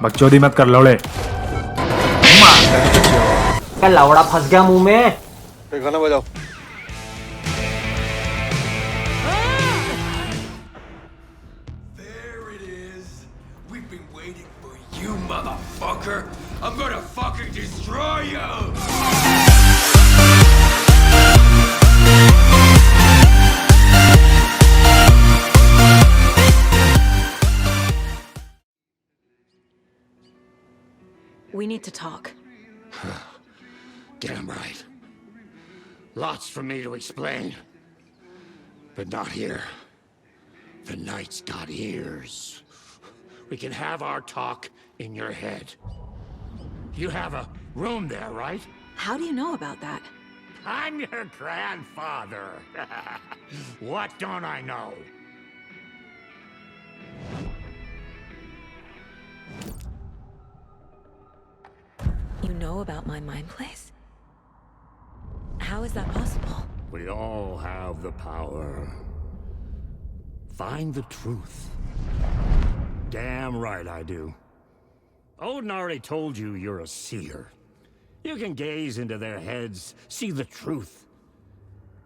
बकचोदी मत कर लौड़े। क्या लौड़ा फंस गया मुंह में। गाना बजाओ। Motherfucker! I'm gonna fucking destroy you! We need to talk. Damn right. Lots for me to explain. But not here. The night's got ears. We can have our talk in your head. You have a room there, right? How do you know about that? I'm your grandfather. What don't I know? You know about my mind place? How is that possible? We all have the power. Find the truth. Damn right I do. Odin already told you you're a seer. You can gaze into their heads, see the truth.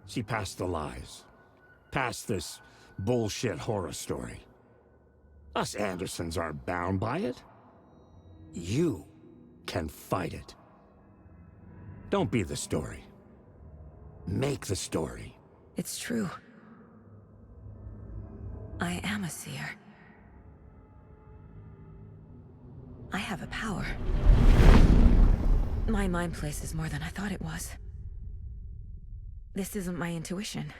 See past the lies. Past this bullshit horror story. Us Andersons aren't bound by it. You can fight it. Don't be the story. Make the story. It's true. I am a seer. I have a power. My mind place is more than I thought it was. This isn't my intuition.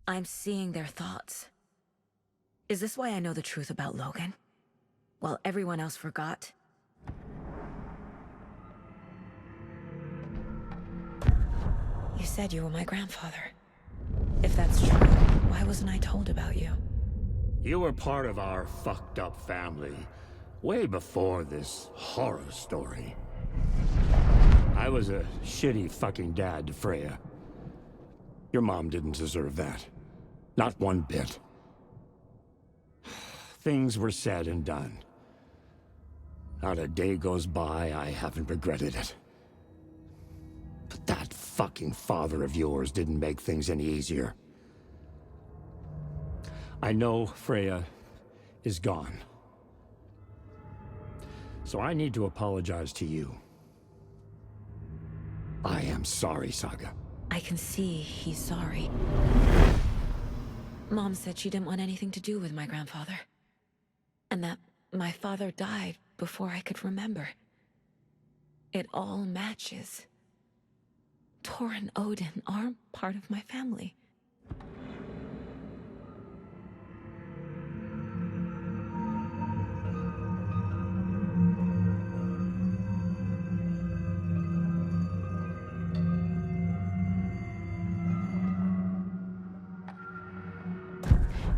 I'm seeing their thoughts. Is this why I know the truth about Logan? While everyone else forgot? You said you were my grandfather. If that's true, why wasn't I told about you? You were part of our fucked up family. Way before this horror story. I was a shitty fucking dad to Freya. Your mom didn't deserve that. Not one bit. Things were said and done. Not a day goes by I haven't regretted it. But that fucking father of yours didn't make things any easier. I know Freya is gone. So I need to apologize to you. I am sorry, Saga. I can see he's sorry. Mom said she didn't want anything to do with my grandfather. And that my father died before I could remember. It all matches. Tor and Odin aren't part of my family.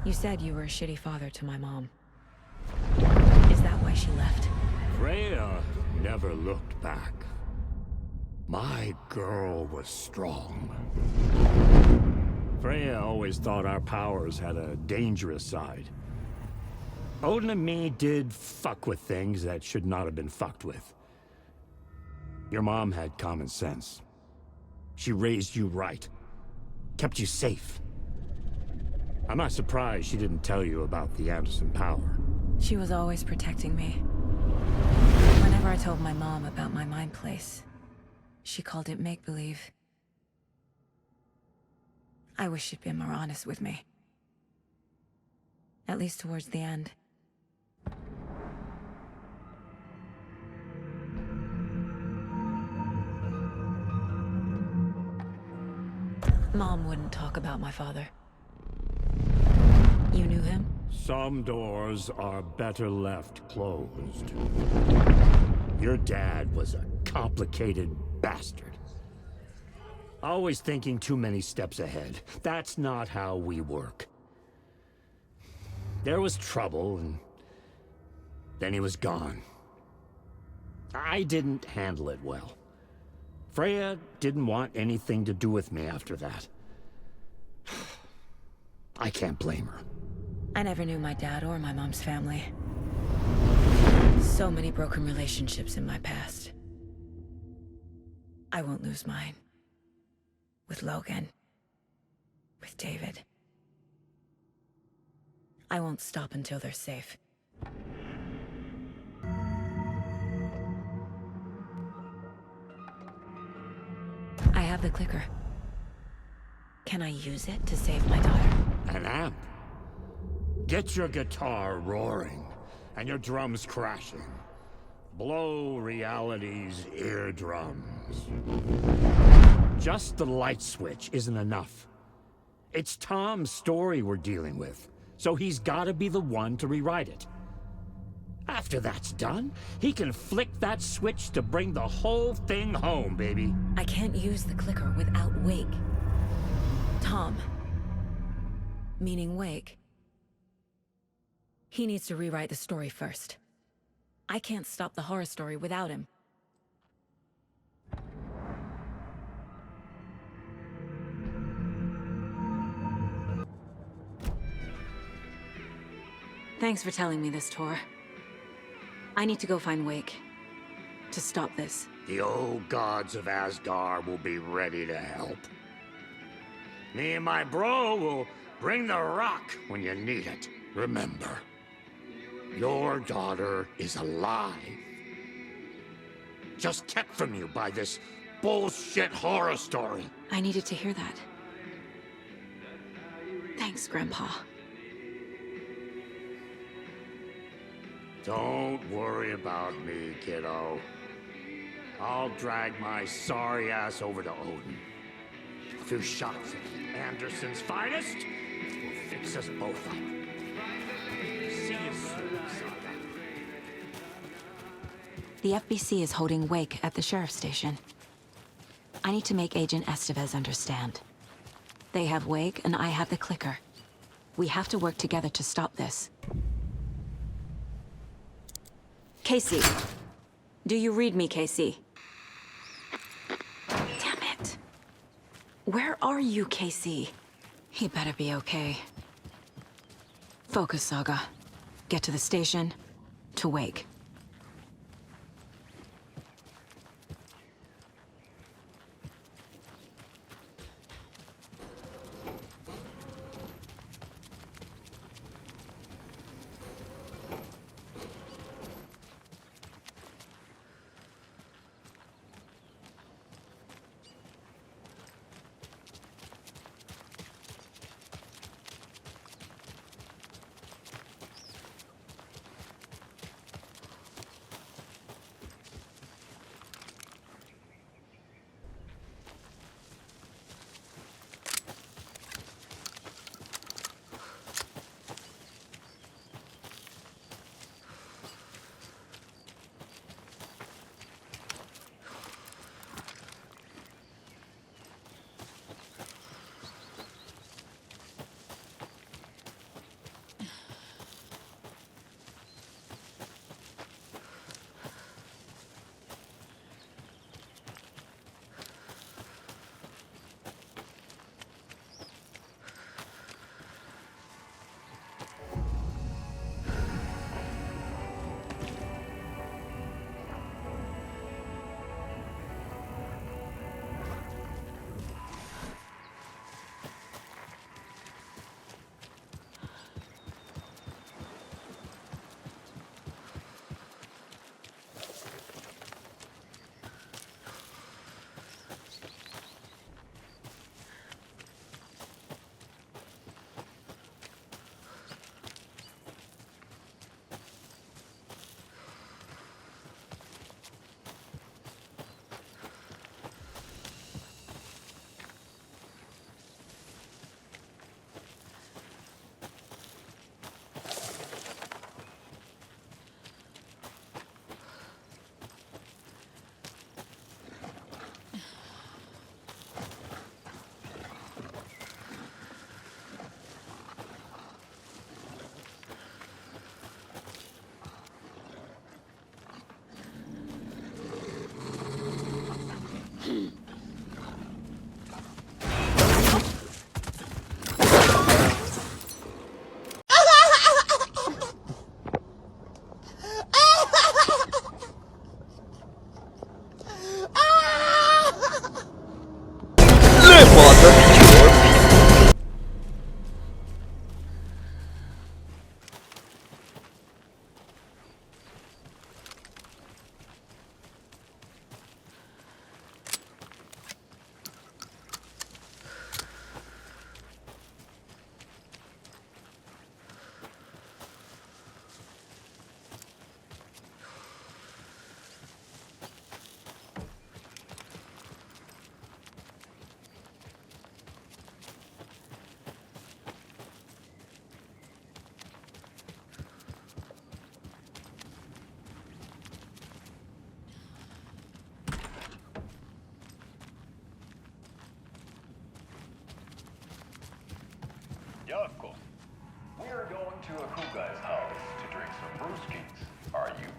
You said you were a shitty father to my mom. Is that why she left? Freya never looked back. My girl was strong. Freya always thought our powers had a dangerous side. Odin and me did fuck with things that should not have been fucked with. Your mom had common sense. She raised you right. Kept you safe. I'm not surprised she didn't tell you about the Anderson power. She was always protecting me. Whenever I told my mom about my mind place, she called it make-believe. I wish she'd been more honest with me. At least towards the end. Mom wouldn't talk about my father. You knew him? Some doors are better left closed. Your dad was a complicated bastard. Always thinking too many steps ahead. That's not how we work. There was trouble, and then he was gone. I didn't handle it well. Freya didn't want anything to do with me after that. I can't blame her. I never knew my dad or my mom's family. So many broken relationships in my past. I won't lose mine. With Logan. With David. I won't stop until they're safe. I have the clicker. Can I use it to save my daughter? An amp. Get your guitar roaring and your drums crashing. Blow reality's eardrums. Just the light switch isn't enough. It's Tom's story we're dealing with, so he's gotta be the one to rewrite it. After that's done, he can flick that switch to bring the whole thing home, baby. I can't use the clicker without Wake. Tom. Meaning Wake. He needs to rewrite the story first. I can't stop the horror story without him. Thanks for telling me this, Tor. I need to go find Wake. To stop this. The old gods of Asgard will be ready to help. Me and my bro will bring the rock when you need it. Remember, your daughter is alive. Just kept from you by this bullshit horror story. I needed to hear that. Thanks, Grandpa. Don't worry about me, kiddo. I'll drag my sorry ass over to Odin. A few shots of Anderson's finest will fix us both up. See you soon, Saga. The FBC is holding Wake at the sheriff's station. I need to make Agent Estevez understand. They have Wake and I have the clicker. We have to work together to stop this. Casey. Do you read me, Casey? Damn it. Where are you, Casey? He better be okay. Focus, Saga. Get to the station, to Wake.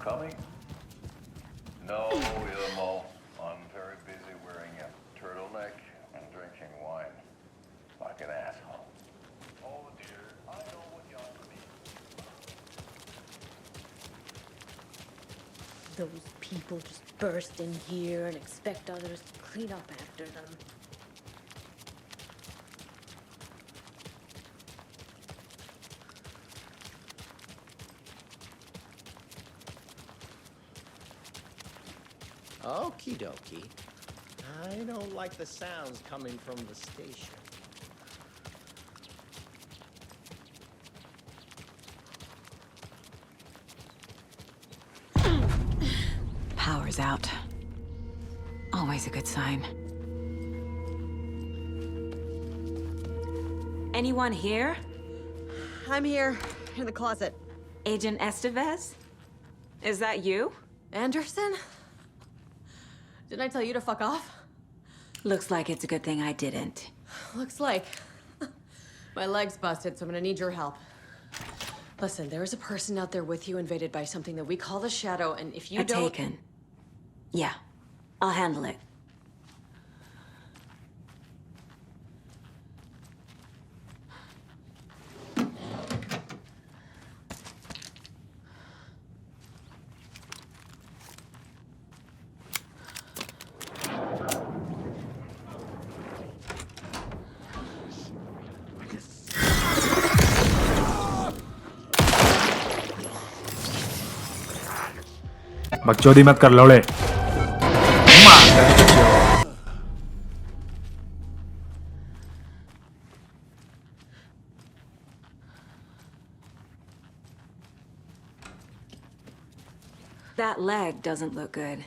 coming? No, Ilmo. I'm very busy wearing a turtleneck and drinking wine. Like an asshole. Oh dear, I know what you ought to be. Those people just burst in here and expect others to clean up after them. Okie dokie. I don't like the sounds coming from the station. Power's out. Always a good sign. Anyone here? I'm here, in the closet. Agent Estevez? Is that you? Anderson? Didn't I tell you to fuck off? Looks like it's a good thing I didn't. Looks like. My leg's busted, so I'm gonna need your help. Listen, there is a person out there with you invaded by something that we call the Shadow, and if you don't... Taken. Yeah, I'll handle it. बकचोदी मत कर लौड़े। That leg doesn't look good.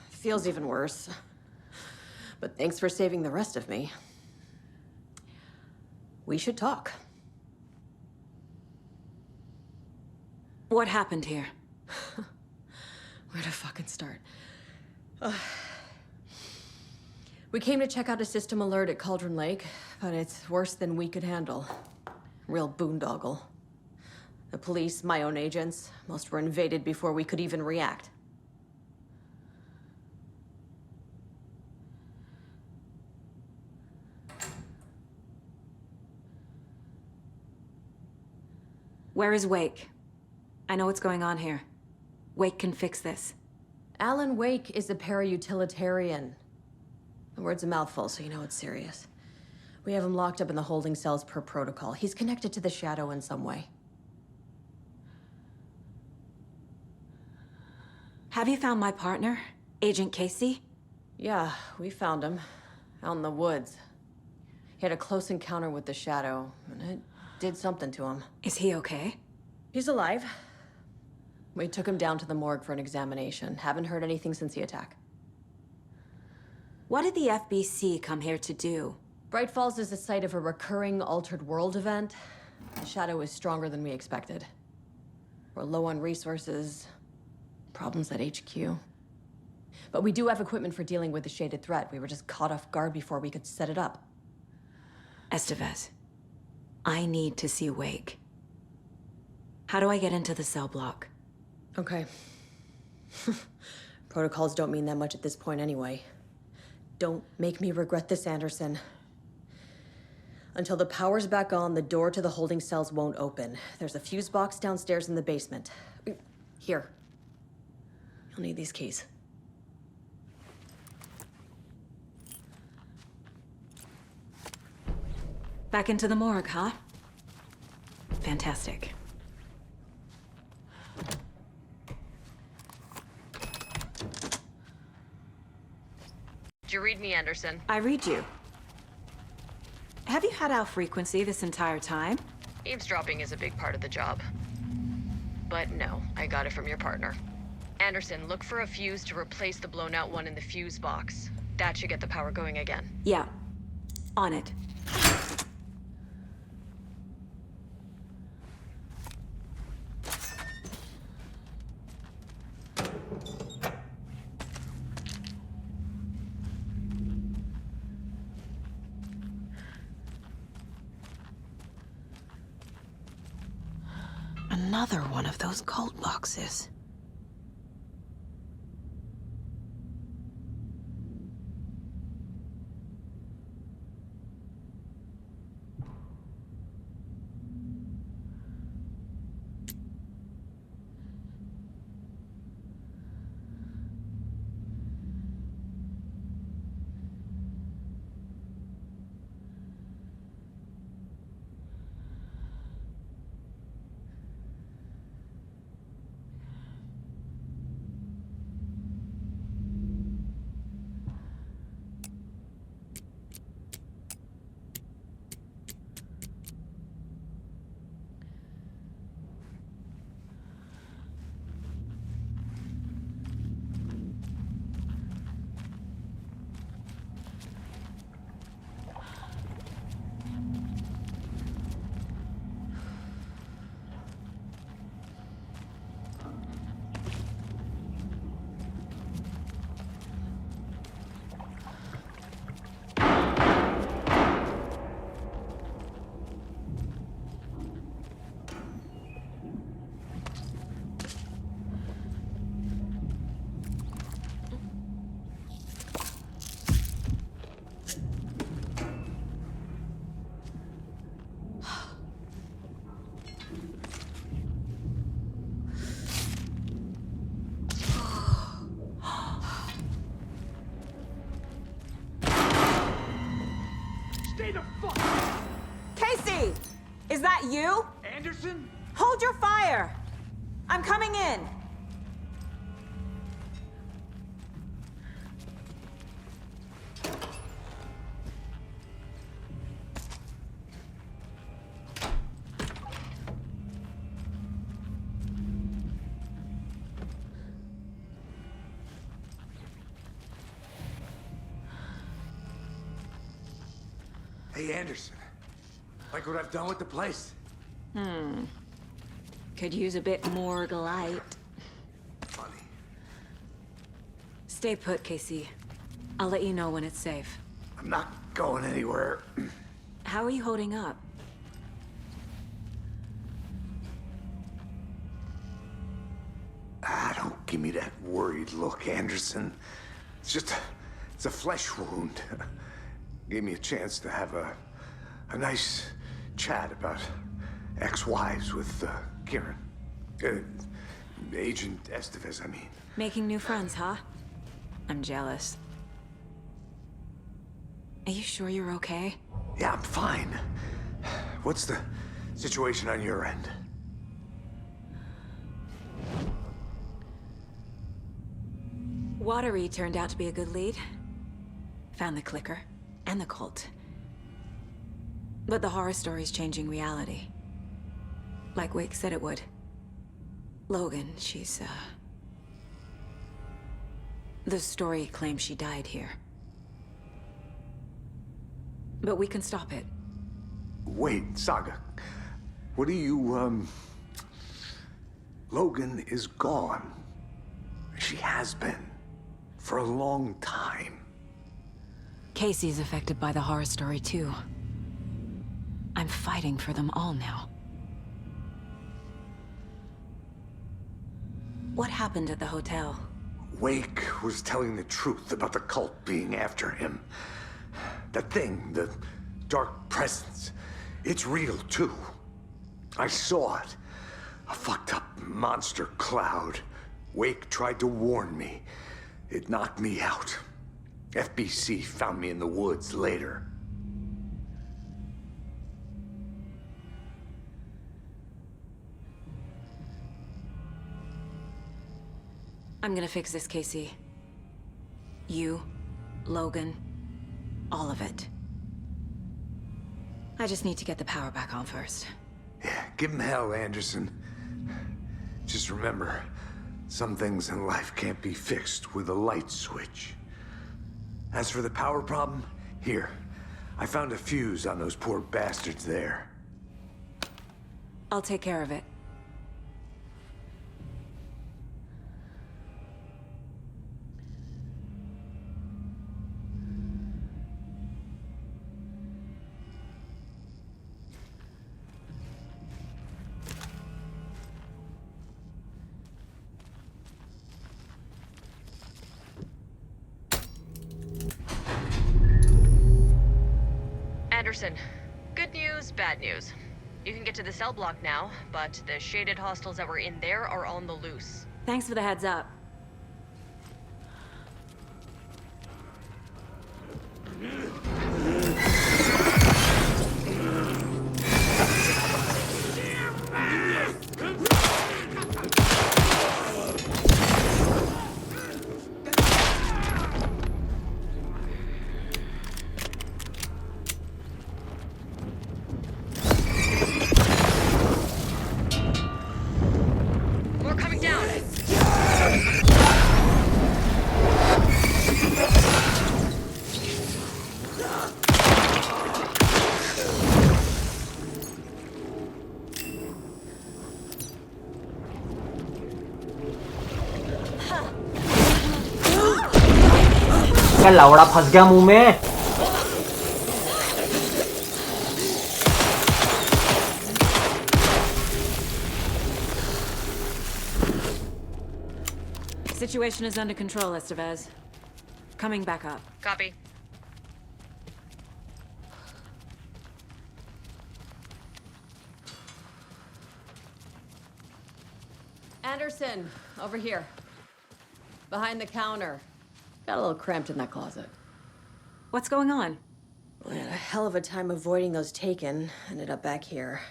Feels even worse. But thanks for saving the rest of me. We should talk. What happened here? Where to fucking start? We came to check out a system alert at Cauldron Lake, but it's worse than we could handle. Real boondoggle. The police, my own agents, most were invaded before we could even react. Where is Wake? I know what's going on here. Wake can fix this. Alan Wake is a para-utilitarian. The word's a mouthful, so you know it's serious. We have him locked up in the holding cells per protocol. He's connected to the Shadow in some way. Have you found my partner, Agent Casey? Yeah, we found him. Out in the woods. He had a close encounter with the Shadow, and it did something to him. Is he okay? He's alive. We took him down to the morgue for an examination. Haven't heard anything since the attack. What did the FBC come here to do? Bright Falls is the site of a recurring altered world event. The Shadow is stronger than we expected. We're low on resources. Problems at HQ. But we do have equipment for dealing with the shaded threat. We were just caught off guard before we could set it up. Estevez, I need to see Wake. How do I get into the cell block? Okay. Protocols don't mean that much at this point anyway. Don't make me regret this, Anderson. Until the power's back on, the door to the holding cells won't open. There's a fuse box downstairs in the basement. Here. You'll need these keys. Back into the morgue, huh? Fantastic. Did you read me, Anderson? I read you. Have you had our frequency this entire time? Eavesdropping is a big part of the job. But no, I got it from your partner. Anderson, look for a fuse to replace the blown out one in the fuse box. That should get the power going again. Yeah. On it. Another one of those cult boxes. Stay the fuck. Casey! Is that you? Anderson? Hold your fire! I'm coming in! Hey, Anderson. Like what I've done with the place? Could use a bit more light. Funny. Stay put, Casey. I'll let you know when it's safe. I'm not going anywhere. How are you holding up? Don't give me that worried look, Anderson. It's a flesh wound. Gave me a chance to have a nice chat about ex-wives with Kieran. Agent Estevez, I mean. Making new friends, huh? I'm jealous. Are you sure you're okay? Yeah, I'm fine. What's the situation on your end? Watery turned out to be a good lead. Found the clicker and the cult. But the horror story's changing reality. Like Wake said it would. Logan, she's, the story claims she died here. But we can stop it. Wait, Saga. What do you, Logan is gone. She has been. For a long time. Casey's affected by the horror story, too. I'm fighting for them all now. What happened at the hotel? Wake was telling the truth about the cult being after him. That thing, the dark presence, it's real, too. I saw it. A fucked up monster cloud. Wake tried to warn me. It knocked me out. FBC found me in the woods later. I'm gonna fix this, Casey. You, Logan, all of it. I just need to get the power back on first. Yeah, give him hell, Anderson. Just remember, some things in life can't be fixed with a light switch. As for the power problem, here. I found a fuse on those poor bastards there. I'll take care of it. Anderson, good news, bad news. You can get to the cell block now, but the shaded hostiles that were in there are on the loose. Thanks for the heads up. More coming down. क्या लौड़ा फंस गया मुंह में। Situation is under control, Estevez. Coming back up. Copy. Anderson, over here. Behind the counter. Got a little cramped in that closet. What's going on? I had a hell of a time avoiding those taken. Ended up back here.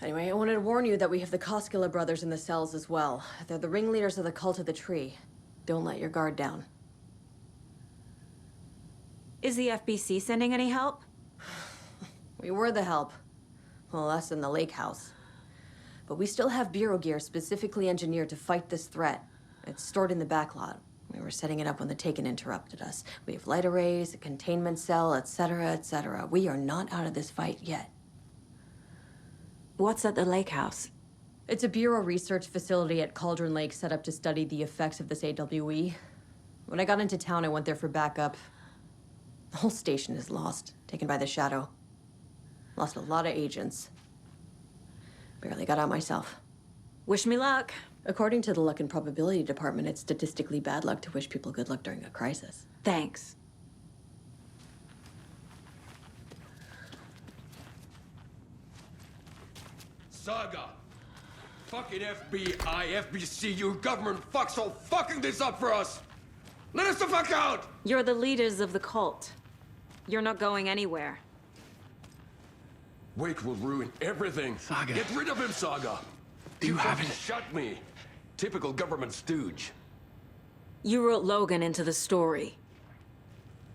Anyway, I wanted to warn you that we have the Koskela brothers in the cells as well. They're the ringleaders of the Cult of the Tree. Don't let your guard down. Is the FBC sending any help? We were the help. Well, us in the lake house. But we still have Bureau gear specifically engineered to fight this threat. It's stored in the backlot. We were setting it up when the Taken interrupted us. We have light arrays, a containment cell, etc., etc. We are not out of this fight yet. What's at the lake house? It's a Bureau research facility at Cauldron Lake set up to study the effects of this AWE. When I got into town, I went there for backup. The whole station is lost, taken by the Shadow. Lost a lot of agents. Barely got out myself. Wish me luck. According to the Luck and Probability Department, it's statistically bad luck to wish people good luck during a crisis. Thanks. Saga! Fucking FBI, FBC, your government fucks all fucking this up for us! Let us the fuck out! You're the leaders of the cult. You're not going anywhere. Wake will ruin everything. Saga. Get rid of him, Saga! You haven't... shut me! Typical government stooge. You wrote Logan into the story.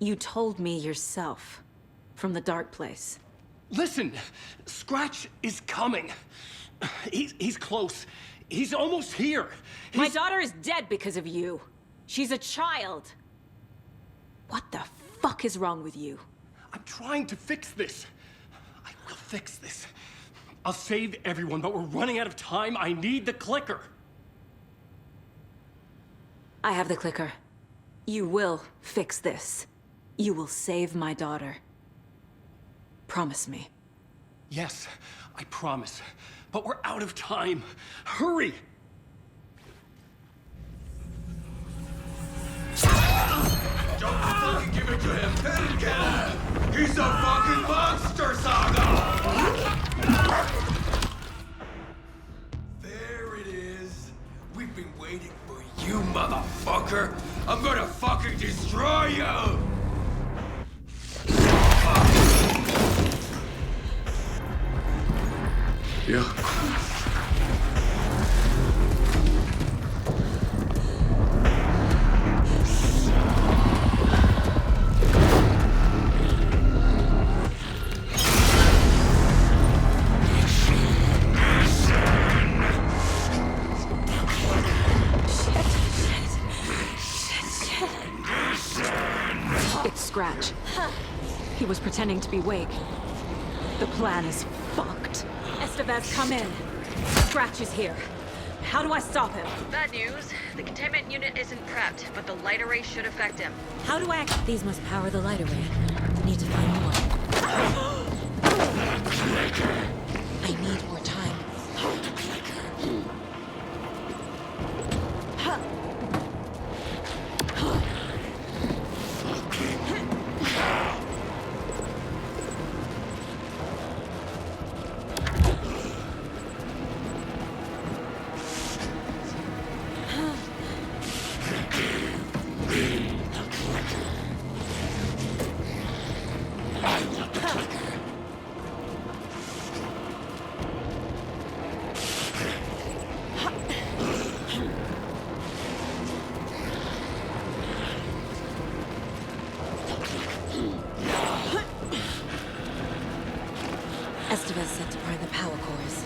You told me yourself. From the dark place. Listen! Scratch is coming. He's close. He's almost here. My daughter is dead because of you. She's a child. What the fuck is wrong with you? I'm trying to fix this. I will fix this. I'll save everyone, but we're running out of time. I need the clicker. I have the clicker. You will fix this. You will save my daughter. Promise me. Yes, I promise. But we're out of time. Hurry! Don't fucking give it to him! Let him get him! He's a fucking monster, Saga! There it is. We've been waiting for you, motherfucker! I'm gonna fucking destroy you! Yeah. It's Scratch. He was pretending to be Wake. The plan is fucked. Estevez, come in. Scratch is here. How do I stop him? Bad news. The containment unit isn't prepped, but the light array should affect him. How do I... These must power the light array. Need to find more. I need more time. Estevez said to find the power cores.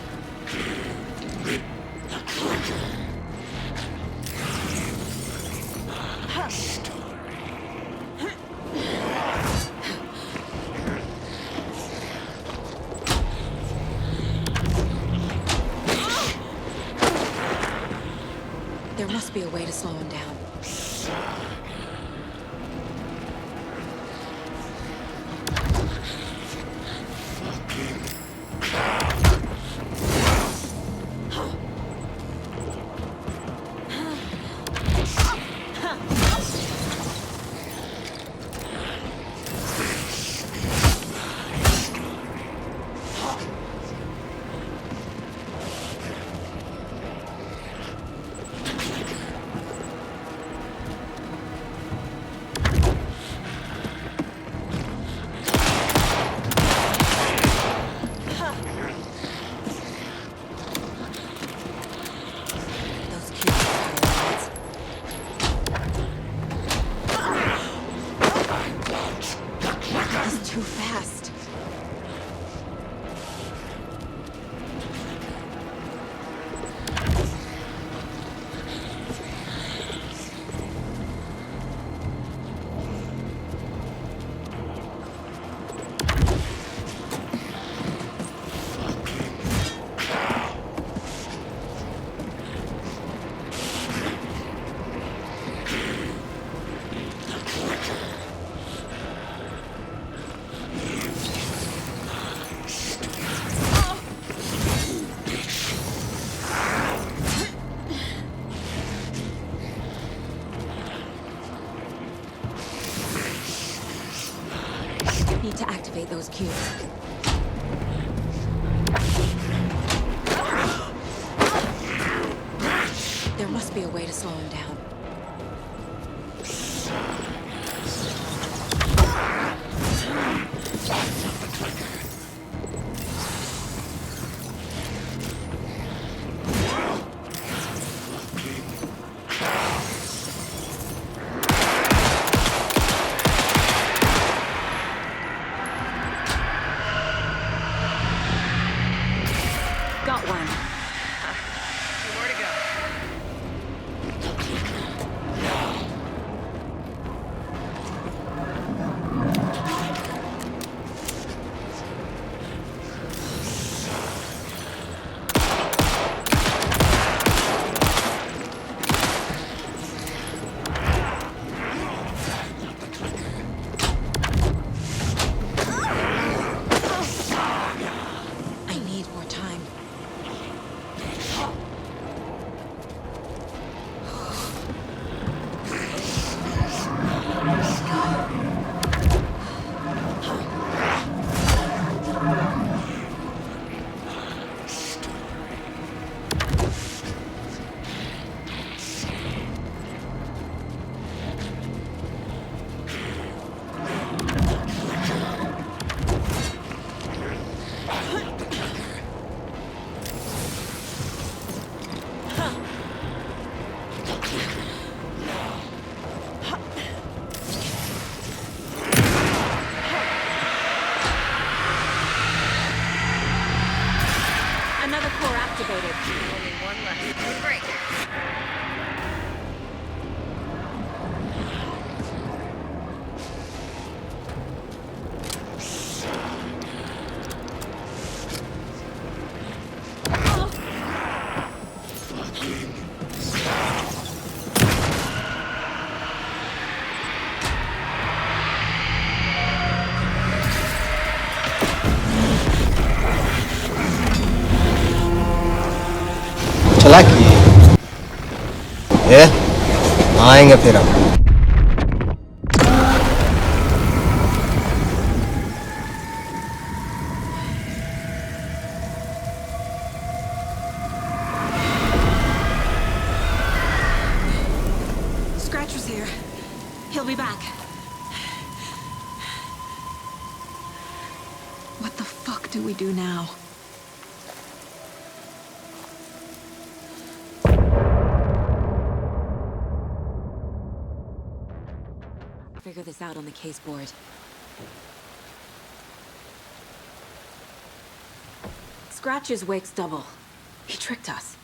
There must be a way to slow him down. too fast. Need to activate those cubes. There must be a way to slow him down. Got one. Two more to go. I need more time. Another core activated. Only one left. Break. चला किए आएंगे फिर हम Scratcher's here. He'll be back. What the fuck do we do now? Figure this out on the case board. Scratch's wake's double. He tricked us.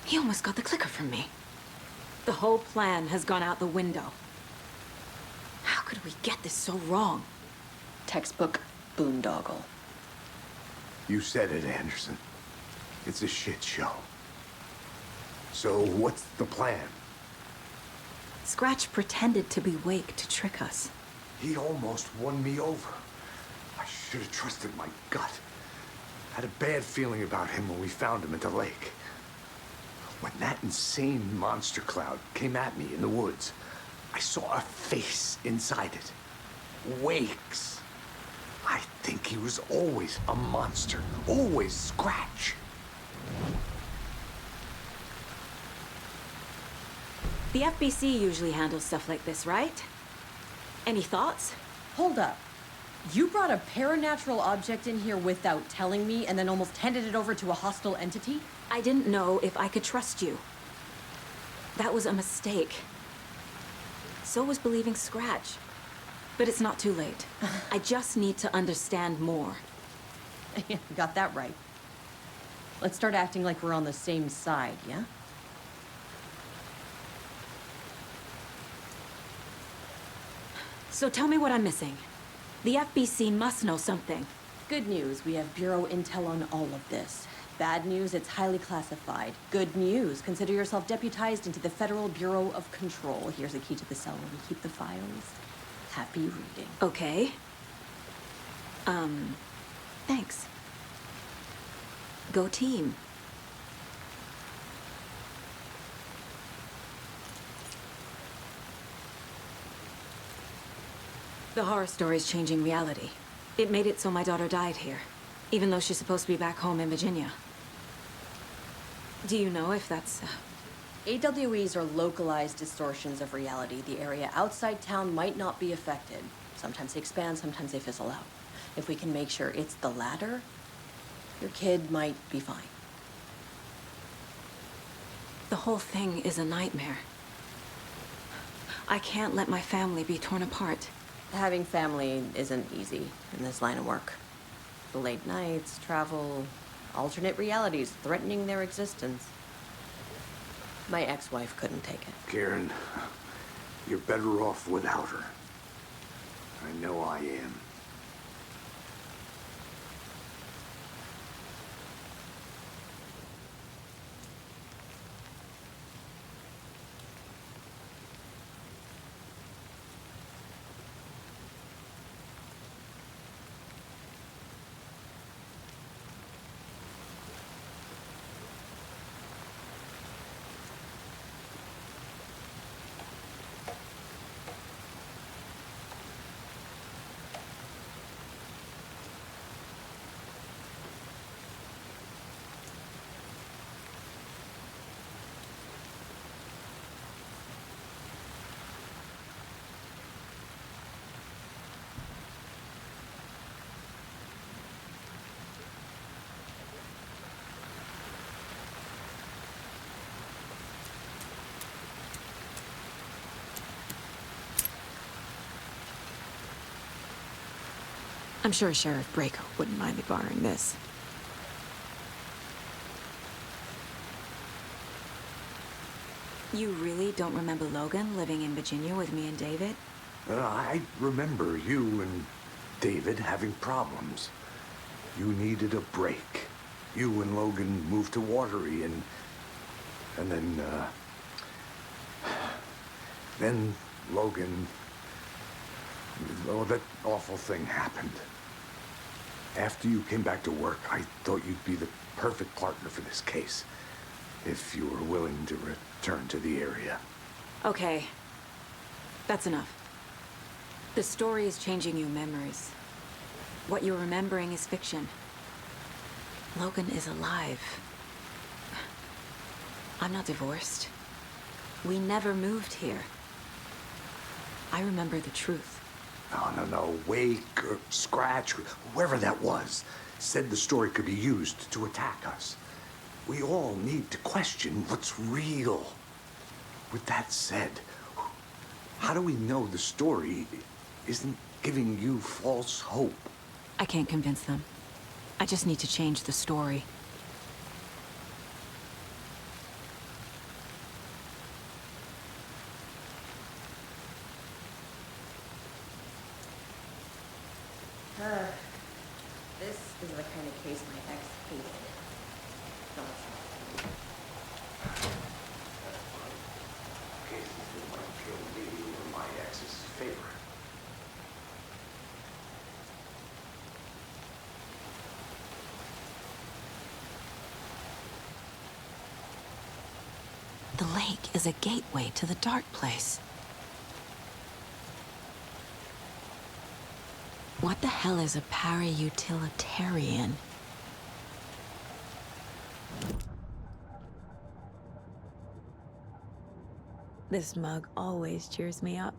He almost got the clicker from me. The whole plan has gone out the window. How could we get this so wrong? Textbook boondoggle. You said it, Anderson. It's a shit show. So what's the plan? Scratch pretended to be Wake to trick us. He almost won me over. I should have trusted my gut. Had a bad feeling about him when we found him at the lake. When that insane monster cloud came at me in the woods, I saw a face inside it. Wake's. I think he was always a monster. Always Scratch. The FBC usually handles stuff like this, right? Any thoughts? Hold up. You brought a paranatural object in here without telling me and then almost handed it over to a hostile entity? I didn't know if I could trust you. That was a mistake. So was believing Scratch. But it's not too late. I just need to understand more. Yeah, you got that right. Let's start acting like we're on the same side, yeah? So tell me what I'm missing. The FBC must know something. Good news, we have Bureau intel on all of this. Bad news, it's highly classified. Good news, consider yourself deputized into the Federal Bureau of Control. Here's a key to the cell where we keep the files. Happy reading. Okay. Thanks. Go team. The horror story's changing reality. It made it so my daughter died here, even though she's supposed to be back home in Virginia. Do you know if that's... AWEs are localized distortions of reality. The area outside town might not be affected. Sometimes they expand, sometimes they fizzle out. If we can make sure it's the latter, your kid might be fine. The whole thing is a nightmare. I can't let my family be torn apart. Having family isn't easy in this line of work. The late nights, travel, alternate realities threatening their existence. My ex-wife couldn't take it. Karen, you're better off without her. I know I am. I'm sure Sheriff Braco wouldn't mind me borrowing this. You really don't remember Logan living in Virginia with me and David? I remember you and David having problems. You needed a break. You and Logan moved to Watery and then Logan... Oh, that awful thing happened. After you came back to work, I thought you'd be the perfect partner for this case. If you were willing to return to the area. Okay. That's enough. The story is changing your memories. What you're remembering is fiction. Logan is alive. I'm not divorced. We never moved here. I remember the truth. No. Wake or Scratch, whoever that was, said the story could be used to attack us. We all need to question what's real. With that said, how do we know the story isn't giving you false hope? I can't convince them. I just need to change the story. This is the kind of case my ex hated. Cases that might kill me were my ex's favorite. The lake is a gateway to the dark place. What the hell is a para-utilitarian? This mug always cheers me up.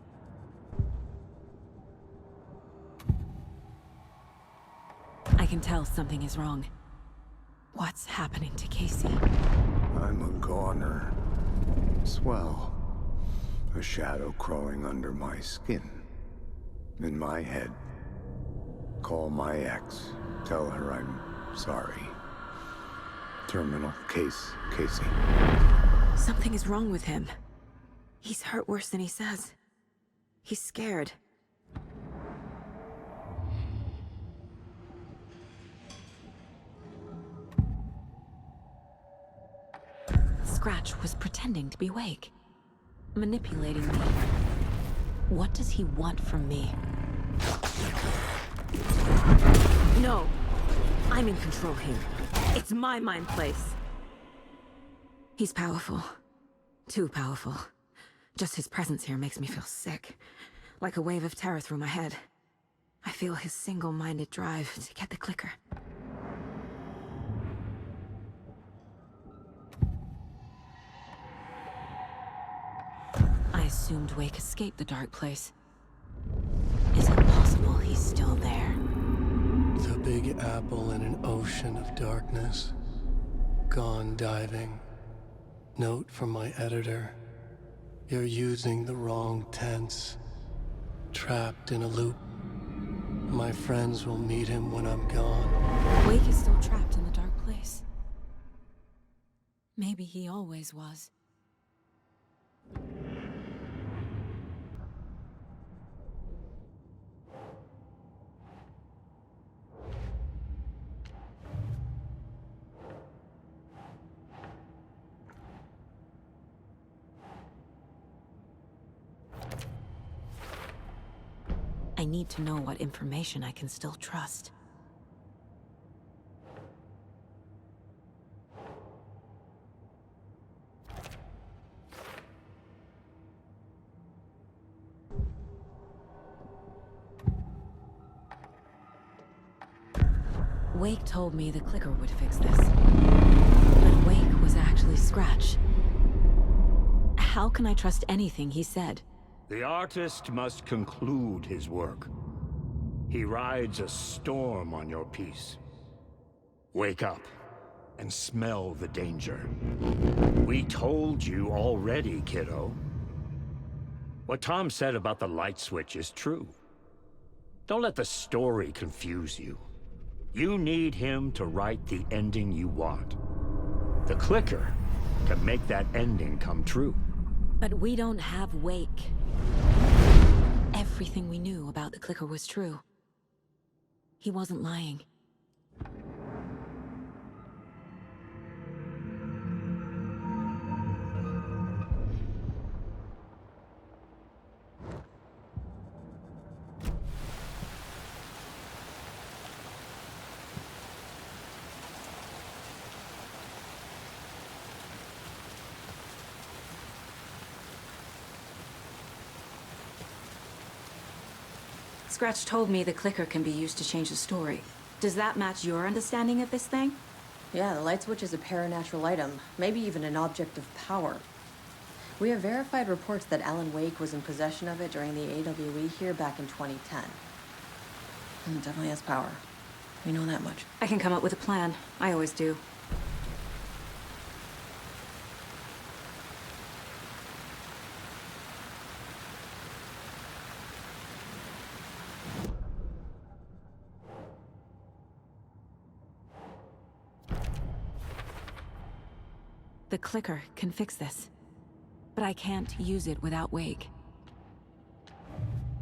I can tell something is wrong. What's happening to Casey? I'm a goner. Swell. A shadow crawling under my skin. In my head. Call my ex. Tell her I'm sorry. Terminal case, Casey. Something is wrong with him. He's hurt worse than he says. He's scared. Scratch was pretending to be awake, manipulating me. What does he want from me? No! I'm in control here. It's my mind place. He's powerful. Too powerful. Just his presence here makes me feel sick. Like a wave of terror through my head. I feel his single-minded drive to get the clicker. I assumed Wake escaped the dark place. Is it possible he's still there? The Big Apple in an ocean of darkness. Gone diving. Note from my editor. You're using the wrong tense. Trapped in a loop. My friends will meet him when I'm gone. Wake is still trapped in the dark place. Maybe he always was. I need to know what information I can still trust. Wake told me the clicker would fix this. But Wake was actually Scratch. How can I trust anything he said? The artist must conclude his work. He rides a storm on your piece. Wake up and smell the danger. We told you already, kiddo. What Tom said about the light switch is true. Don't let the story confuse you. You need him to write the ending you want. The clicker can make that ending come true. But we don't have Wake. Everything we knew about the clicker was true. He wasn't lying. Scratch told me the clicker can be used to change the story. Does that match your understanding of this thing? Yeah, the light switch is a paranatural item, maybe even an object of power. We have verified reports that Alan Wake was in possession of it during the AWE here back in 2010. It definitely has power. We know that much. I can come up with a plan. I always do. The clicker can fix this, but I can't use it without Wake.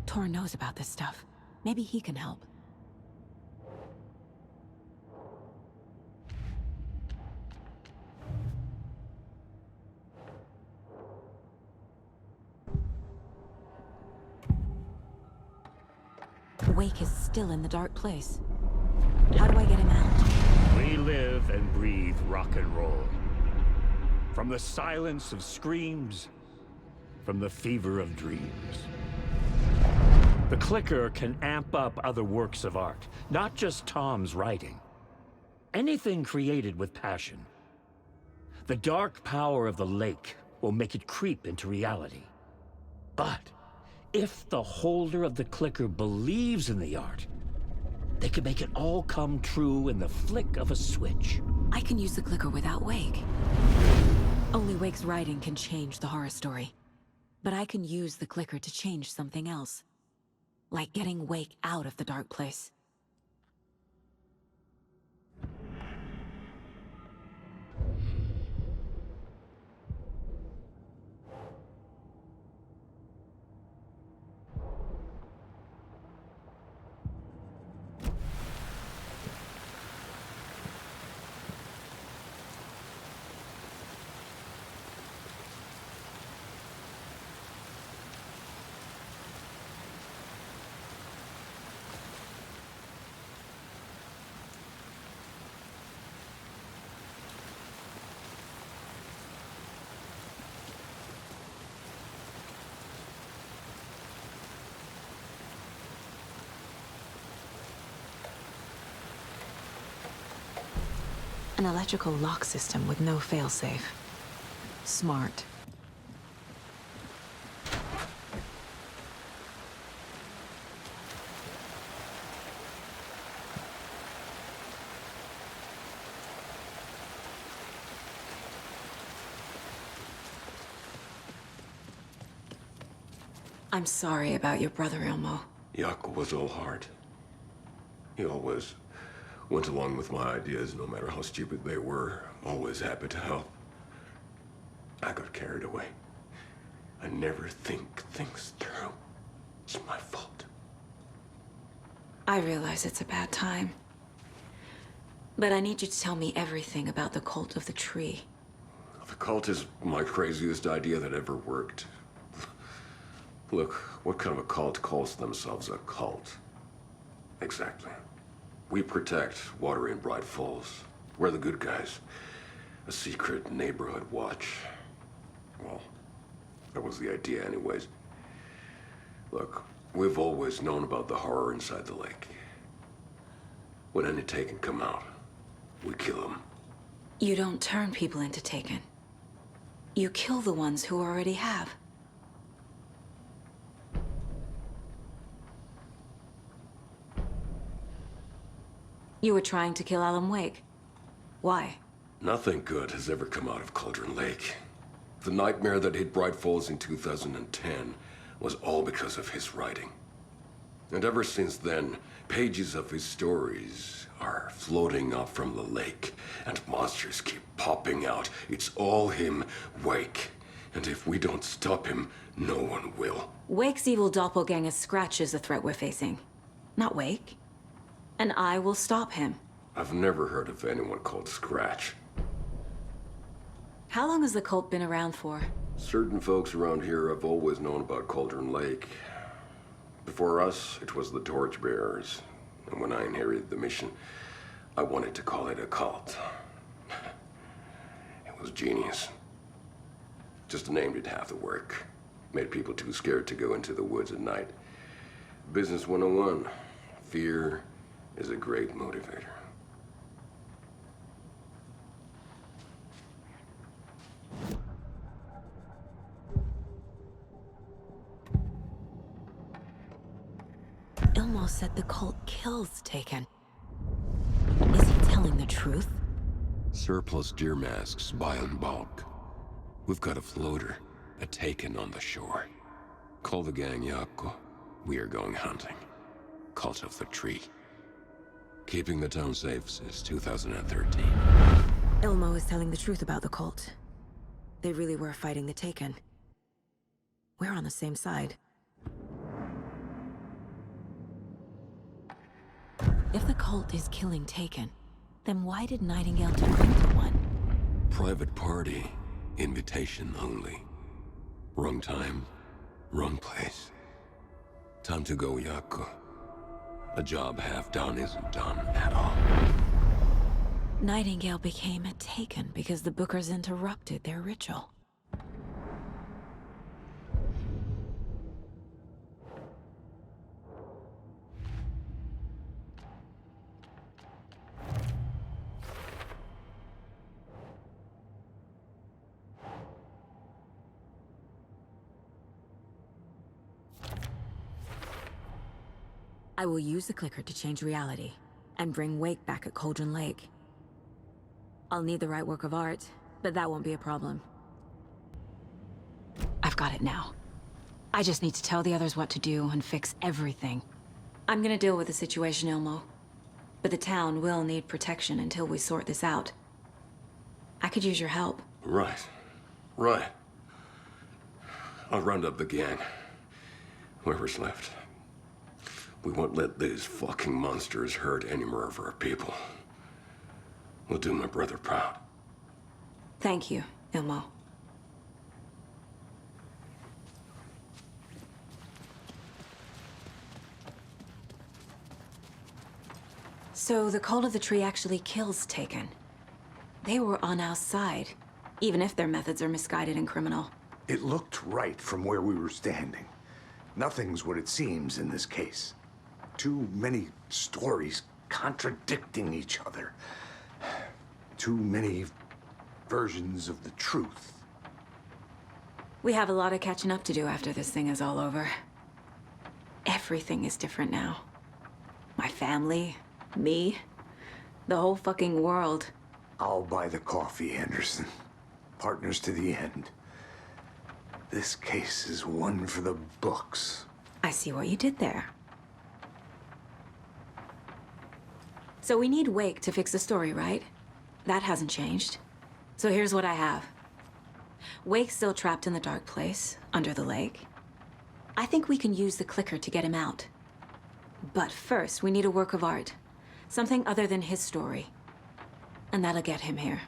Tor knows about this stuff. Maybe he can help. Wake is still in the dark place. How do I get him out? We live and breathe rock and roll. From the silence of screams, from the fever of dreams. The clicker can amp up other works of art, not just Tom's writing. Anything created with passion. The dark power of the lake will make it creep into reality. But if the holder of the clicker believes in the art, they can make it all come true in the flick of a switch. I can use the clicker without Wake. Only Wake's writing can change the horror story. But I can use the clicker to change something else. Like getting Wake out of the dark place. An electrical lock system with no failsafe. Smart. I'm sorry about your brother, Ilmo. Jaakko was all heart. He always went along with my ideas, no matter how stupid they were. Always happy to help. I got carried away. I never think things through. It's my fault. I realize it's a bad time. But I need you to tell me everything about the cult of the tree. The cult is my craziest idea that ever worked. Look, what kind of a cult calls themselves a cult? Exactly. We protect water in Bright Falls. We're the good guys. A secret neighborhood watch. Well, that was the idea anyways. Look, we've always known about the horror inside the lake. When any Taken come out, we kill them. You don't turn people into Taken. You kill the ones who already have. You were trying to kill Alan Wake. Why? Nothing good has ever come out of Cauldron Lake. The nightmare that hit Bright Falls in 2010 was all because of his writing. And ever since then, pages of his stories are floating up from the lake, and monsters keep popping out. It's all him, Wake. And if we don't stop him, no one will. Wake's evil doppelganger Scratch is the threat we're facing, not Wake. And I will stop him. I've never heard of anyone called Scratch. How long has the cult been around for? Certain folks around here have always known about Cauldron Lake. Before us, it was the Torchbearers. And when I inherited the mission, I wanted to call it a cult. It was genius. Just a name did half the work. Made people too scared to go into the woods at night. Business 101. Fear is a great motivator. Ilmo said the cult kills Taken. Is he telling the truth? Surplus deer masks buy in bulk. We've got a floater, a Taken on the shore. Call the gang Jaakko. We are going hunting. Cult of the Tree. Keeping the town safe since 2013. Ilmo is telling the truth about the cult. They really were fighting the Taken. We're on the same side. If the cult is killing Taken, then why did Nightingale turn into one? Private party. Invitation only. Wrong time, wrong place. Time to go, Jaakko. A job half done isn't done at all. Nightingale became a Taken because the Bookers interrupted their ritual. I will use the clicker to change reality and bring Wake back at Cauldron Lake. I'll need the right work of art, but that won't be a problem. I've got it now. I just need to tell the others what to do and fix everything. I'm gonna deal with the situation, Ilmo. But the town will need protection until we sort this out. I could use your help. Right. Right. I'll round up the gang. Whoever's left. We won't let these fucking monsters hurt any more of our people. We'll do my brother proud. Thank you, Ilmo. So the Cult of the Tree actually kills Taken. They were on our side, even if their methods are misguided and criminal. It looked right from where we were standing. Nothing's what it seems in this case. Too many stories contradicting each other. Too many versions of the truth. We have a lot of catching up to do after this thing is all over. Everything is different now. My family, me, the whole fucking world. I'll buy the coffee, Anderson. Partners to the end. This case is one for the books. I see what you did there. So we need Wake to fix the story, right? That hasn't changed. So here's what I have. Wake's still trapped in the dark place, under the lake. I think we can use the clicker to get him out. But first, we need a work of art. Something other than his story. And that'll get him here.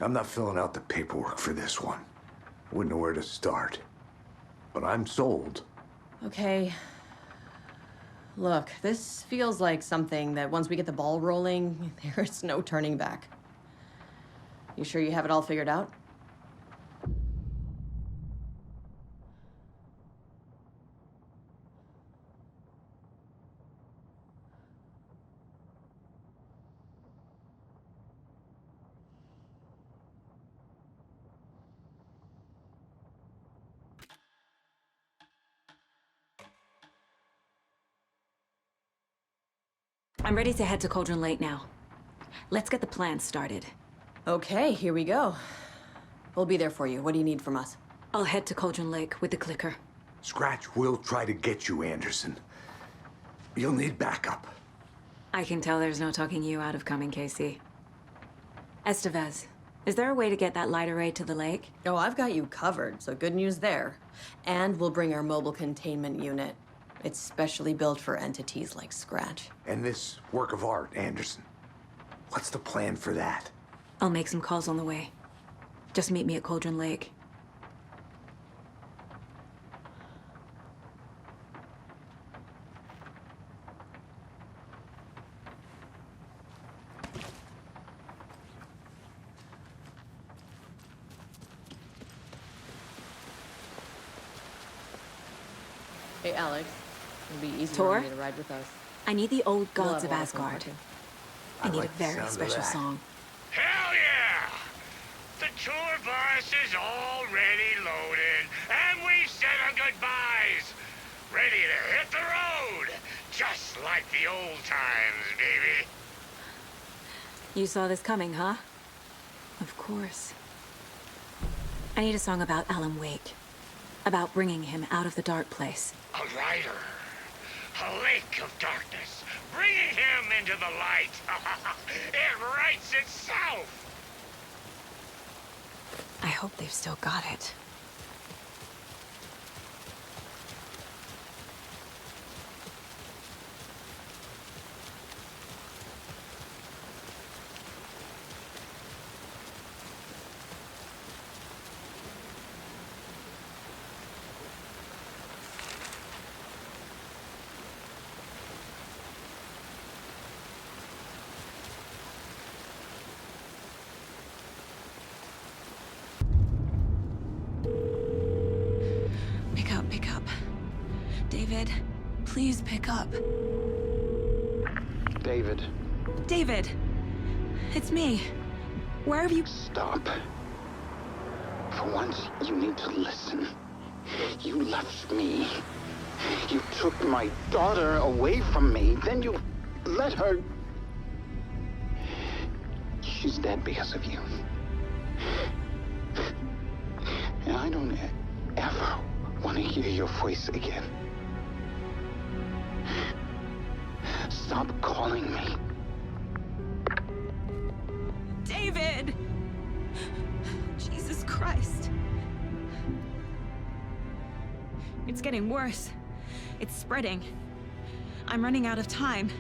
I'm not filling out the paperwork for this one. Wouldn't know where to start. But I'm sold. Okay. Look, this feels like something that once we get the ball rolling, there's no turning back. You sure you have it all figured out? I'm ready to head to Cauldron Lake now. Let's get the plan started. Okay, here we go. We'll be there for you. What do you need from us? I'll head to Cauldron Lake with the clicker. Scratch will try to get you, Anderson. You'll need backup. I can tell there's no talking you out of coming, Casey. Estevez, is there a way to get that light array to the lake? Oh, I've got you covered, so good news there. And we'll bring our mobile containment unit. It's specially built for entities like Scratch. And this work of art, Anderson. What's the plan for that? I'll make some calls on the way. Just meet me at Cauldron Lake. Hey, Alex. It'll be easier Tor? for you to ride with us. I need the old We'll gods have of a lot of fun Asgard. working. I need like a the very sound of special that. song. Hell yeah! The tour bus is already loaded, and we've said our goodbyes. Ready to hit the road, just like the old times, baby. You saw this coming, huh? Of course. I need a song about Alan Wake. About bringing him out of the dark place. A rider, a lake of darkness, bringing him into the light. It writes itself. I hope they've still got it. Pick up. David, please pick up. David. David! It's me. Where have you... Stop. For once, you need to listen. You left me. You took my daughter away from me. Then you let her... She's dead because of you. And I don't ever want to hear your voice again. Stop calling me. David! Jesus Christ. It's getting worse. It's spreading. I'm running out of time.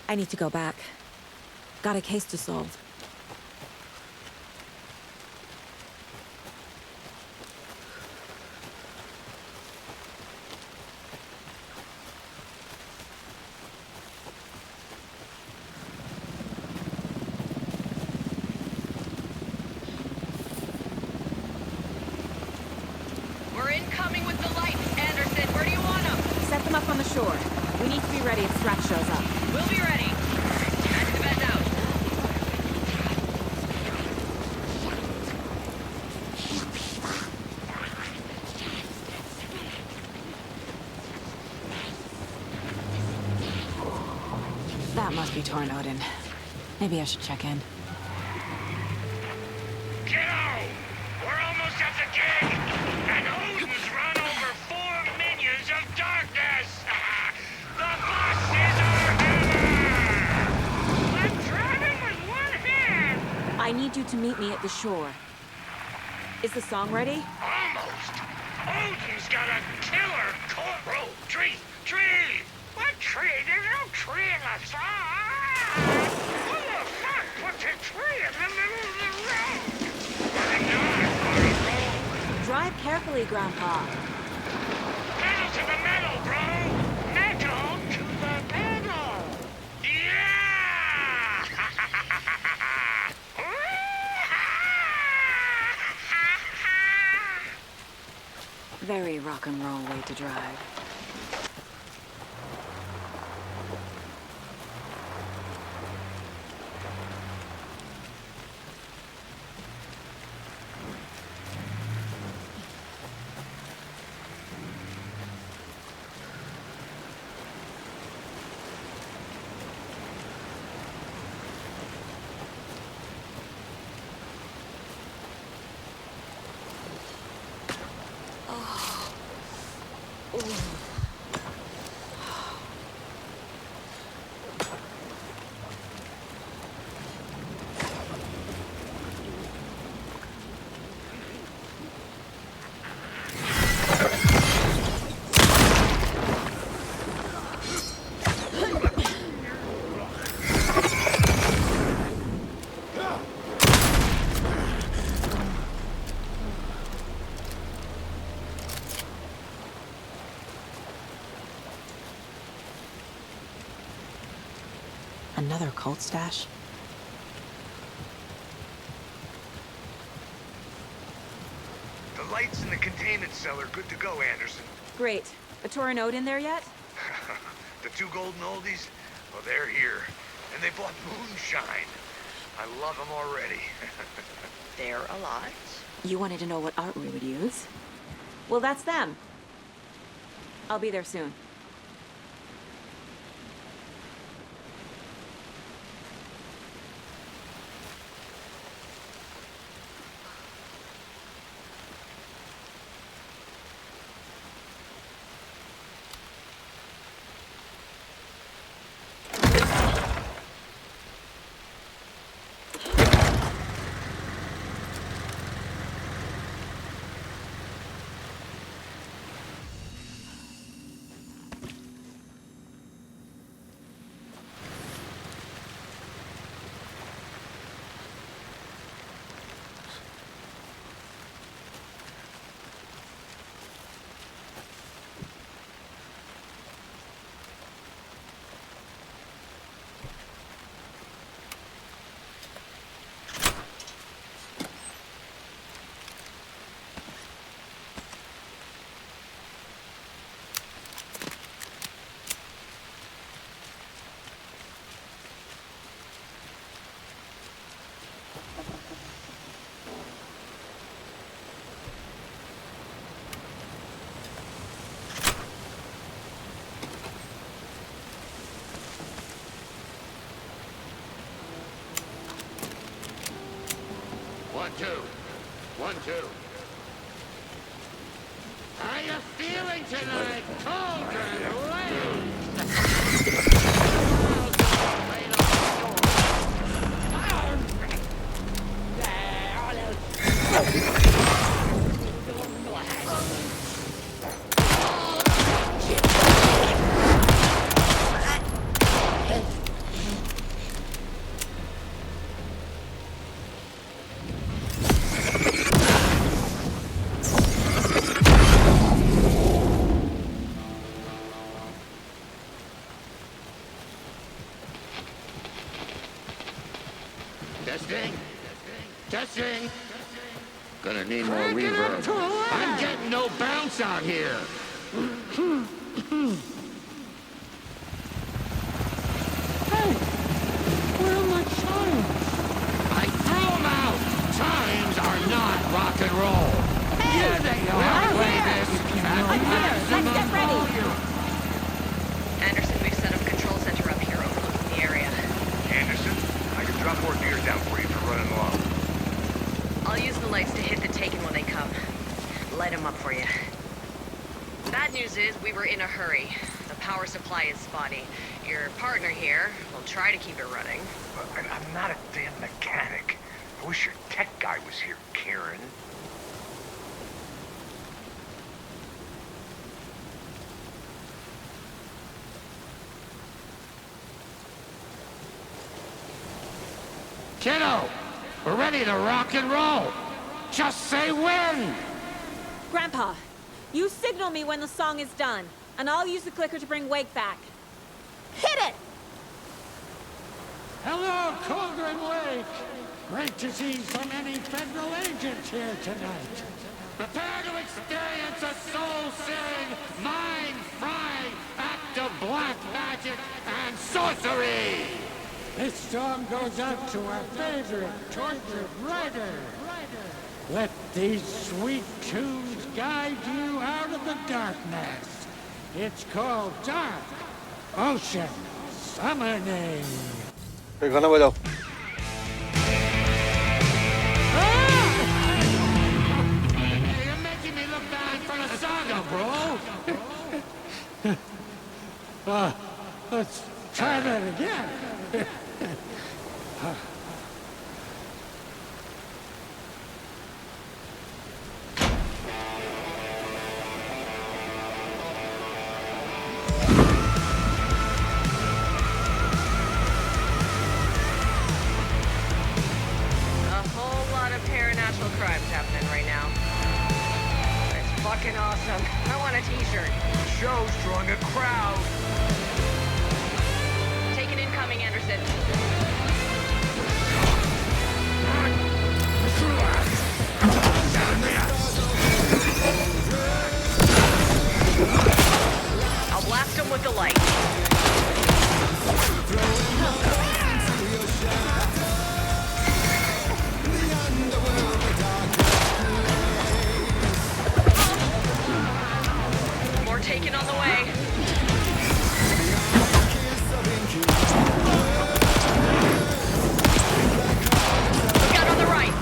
I need to go back. Got a case to solve. We're incoming with the lights, Anderson. Where do you want them? Set them up on the shore. We need to be ready if Scratch shows up. We'll be ready. Estevez out. That must be torn Odin. Maybe I should check in. Kiddo! We're almost at the gig! And Odin's run over 4 minions of darkness! The bus is our hammer! I'm driving with one hand! I need you to meet me at the shore. Is the song ready? Almost! Odin's got a killer bro, tree! What tree? There's no tree in the song! Who the fuck puts a tree in the middle of the road? We're not on a road! Drive carefully, Grandpa. Pedal to the metal, bro! Metal to the metal! Yeah! Very rock and roll way to drive. Another cult stash? The lights in the containment cell are good to go, Anderson. Great. A Torin Odin there yet? The 2 golden oldies? Well, they're here. And they bought moonshine. I love them already. They're alive. You wanted to know what art we would use? Well, that's them. I'll be there soon. 1, 2. 1, 2. How you feeling tonight, Cauldron Lake? Testing. Testing. Gonna need more reverb. I'm getting no bounce out here. Hey, where are my chimes? I threw them out. Chimes are not rock and roll. Hey, yeah, they are. We'll play this at maximum volume. Anderson, we've set up a control center up here overlooking the area. Anderson, I can drop more gears down for you if you're running low. I'll use the lights to hit the Taken when they come. Light them up for you. Bad news is we were in a hurry. The power supply is spotty. Your partner here will try to keep it running. I'm not a damn mechanic. I wish your tech guy was here, Karen. Kiddo, we're ready to rock and roll. Just say when. Grandpa, you signal me when the song is done, and I'll use the clicker to bring Wake back. Hit it! Hello, Cauldron Lake. Great to see so many federal agents here tonight. Prepare to experience a soul-searing, mind-frying act of black magic and sorcery. This song goes out to our favorite tortured writer. Let these sweet tunes guide you out of the darkness. It's called Dark Ocean Summoning. गाना बजाओ. You're making me look bad for the saga, bro. Let's try that again. Crimes happening right now. It's fucking awesome. I want a t-shirt. The show's drawing a crowd. Take it incoming, Anderson. I'll blast him with the light. Taken on the way. Look out on the right.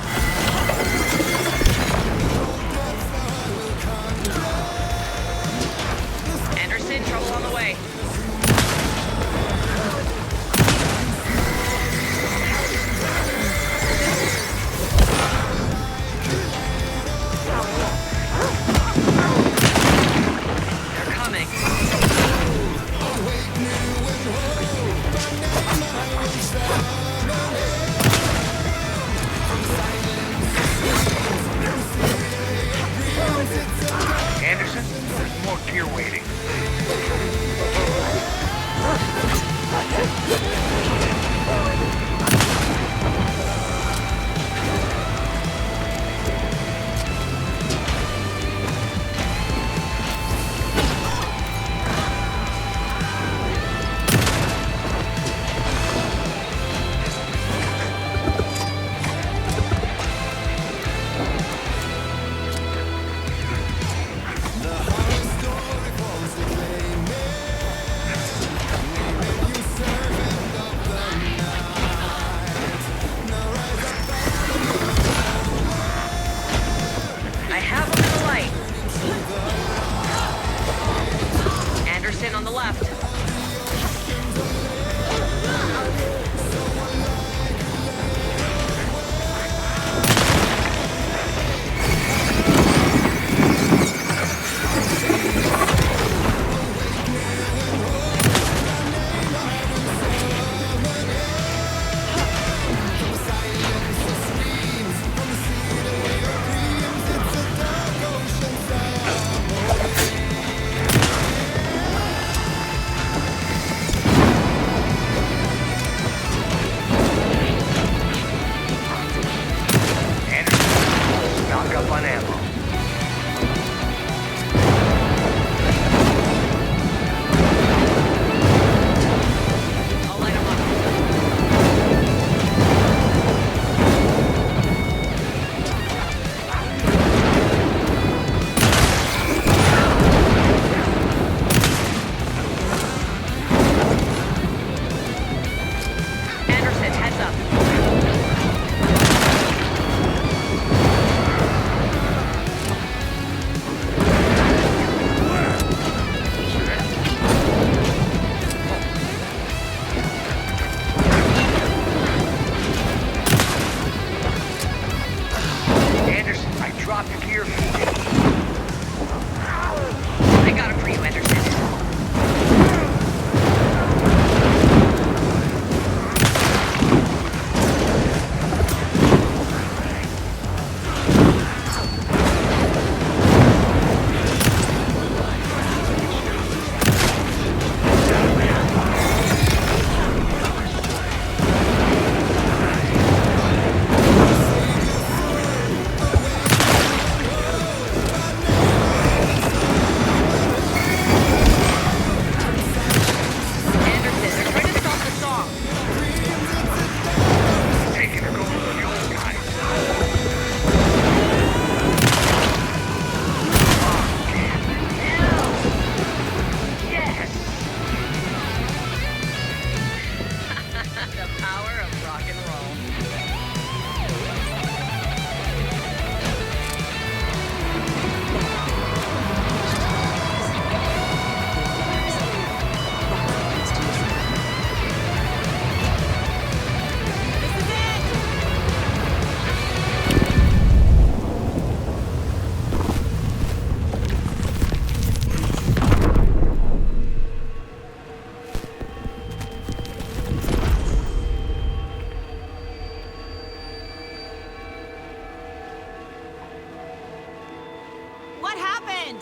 What happened?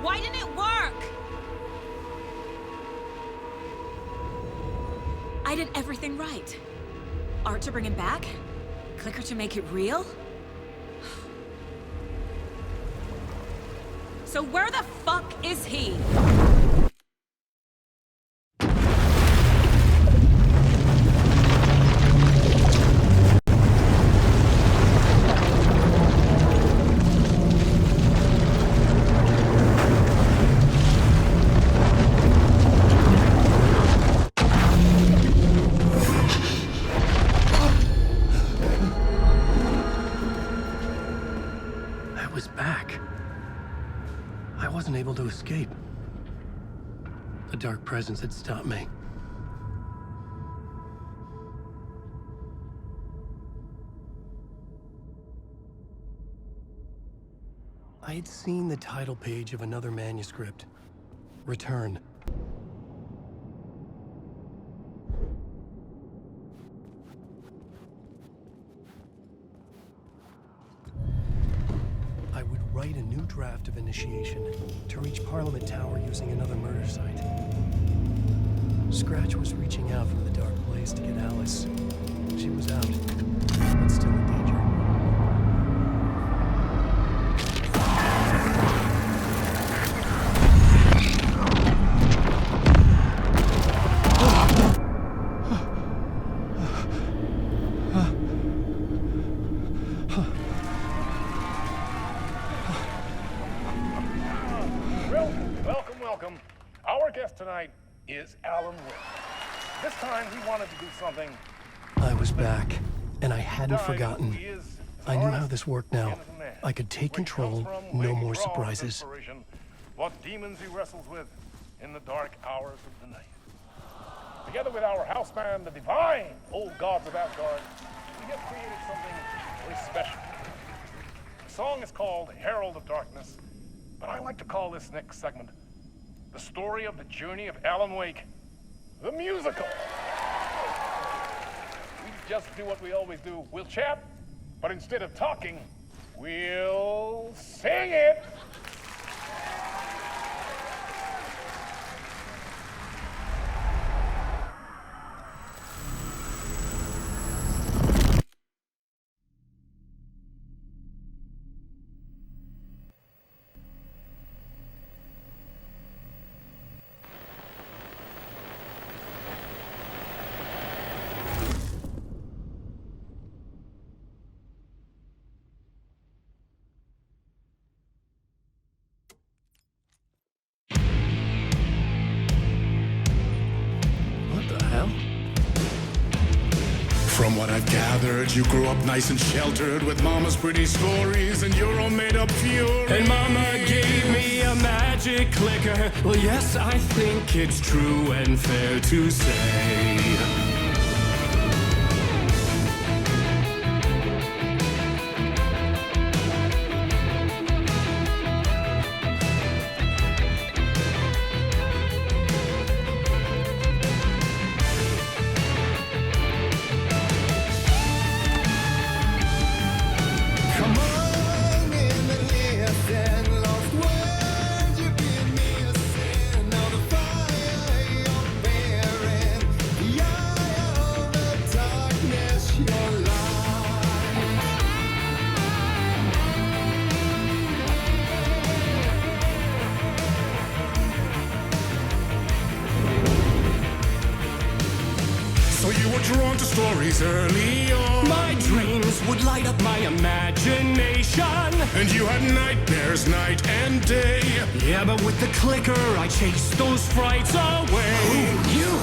Why didn't it work? I did everything right. Art to bring him back? Clicker to make it real? So where the fuck is he? I was back. I wasn't able to escape. The dark presence had stopped me. I had seen the title page of another manuscript. Return. I would write a new draft of initiation to reach Parliament Tower using another murder site. Scratch was reaching out from the dark place to get Alice. She was out, but still in danger. Welcome. Our guest tonight is Alan Wake. This time he wanted to do something. I was back, and I hadn't forgotten. I knew how this worked now. I could take control, no more surprises. What demons he wrestles with in the dark hours of the night. Together with our house band, the divine old gods of Asgard, we have created something very special. The song is called Herald of Darkness, but I like to call this next segment the story of the journey of Alan Wake, the musical. We just do what we always do. We'll chat, but instead of talking, we'll sing it. From what I've gathered, you grew up nice and sheltered with mama's pretty stories and your own made-up fury. And mama gave me a magic clicker. Well, yes, I think it's true and fair to say. Drawn to stories early on. My dreams would light up my imagination. And you had nightmares night and day. Yeah, but with the clicker, I chased those frights away. Who you?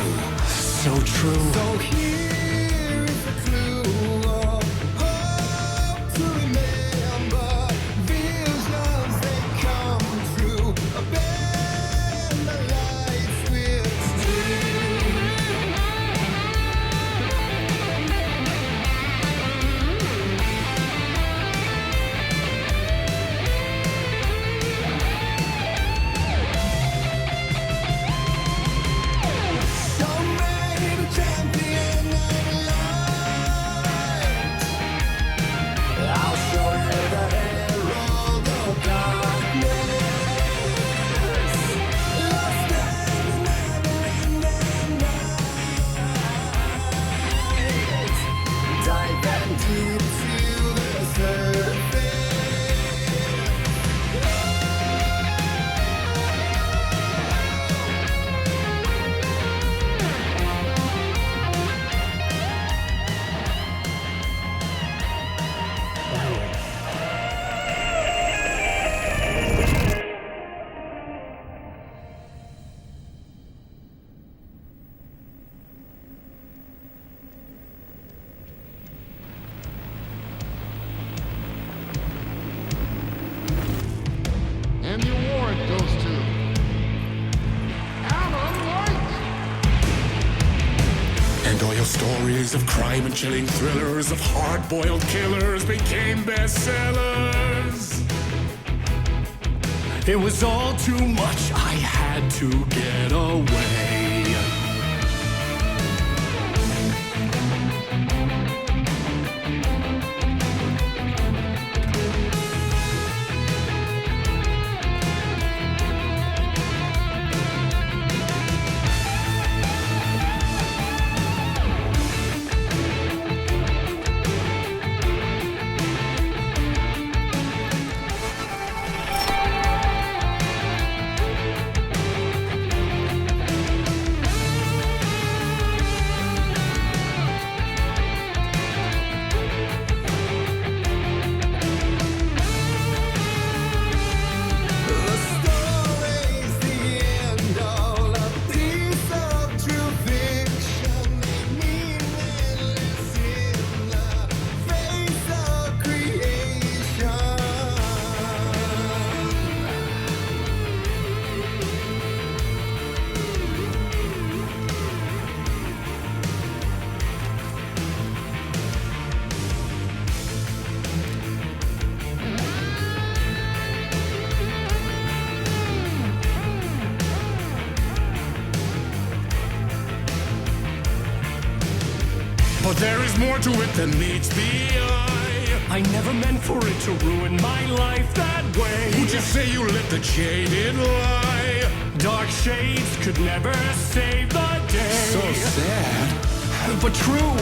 So true. So here is a clue of hope to remember. Visions that come true. Bend the lights with steel. stories of crime and chilling thrillers of hard-boiled killers became bestsellers. It was all too much, I had to get away. But there is more to it than meets the eye. I never meant for it to ruin my life that way. Would you say you let the jaded lie? Dark shades could never save the day. So sad, but true.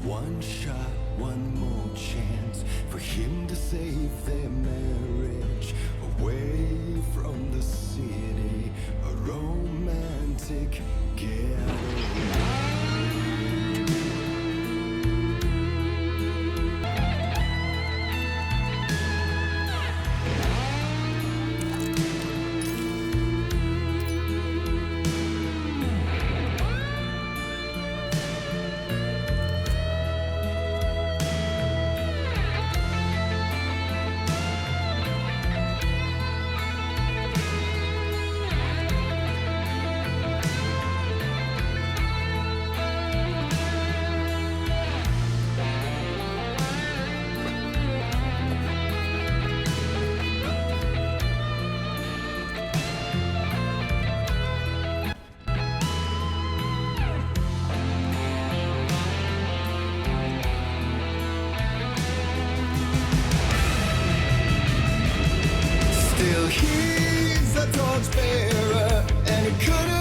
One shot, one more chance for him to save their marriage. Away from the city, a romantic getaway. He's a torchbearer, and he couldn't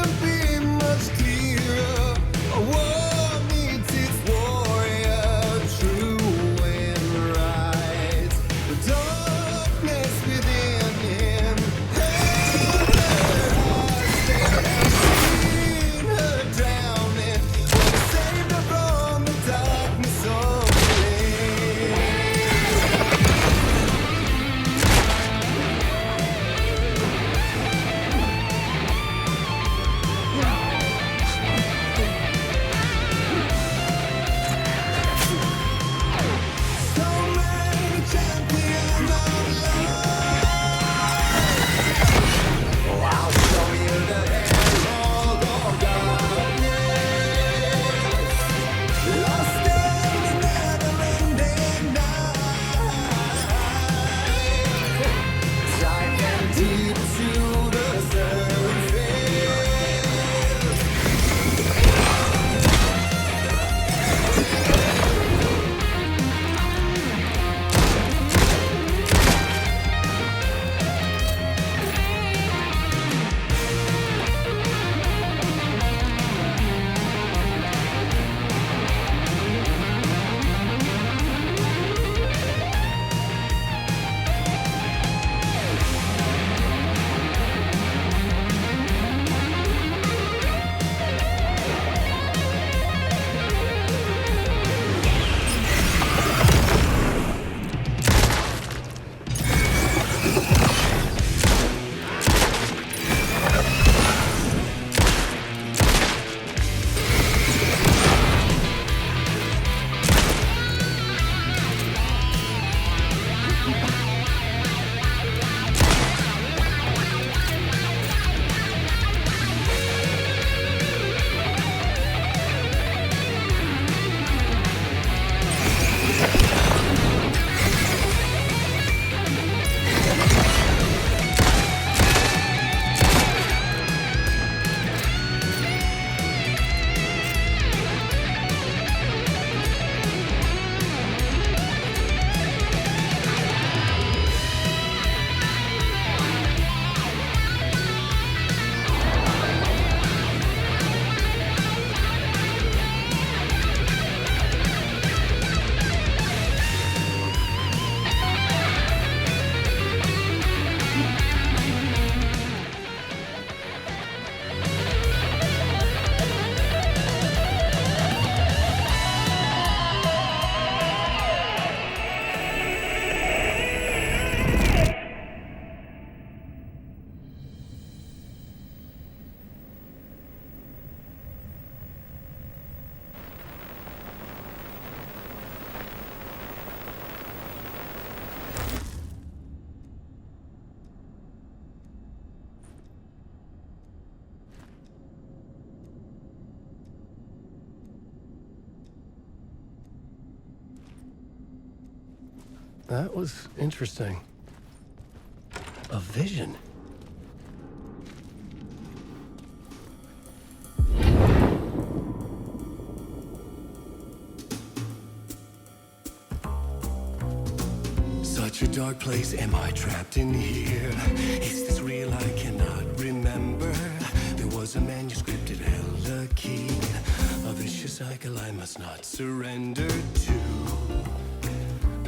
That was interesting. A vision. Such a dark place, am I trapped in here? Is this real? I cannot remember. There was a manuscript, it held a key. A vicious cycle I must not surrender to.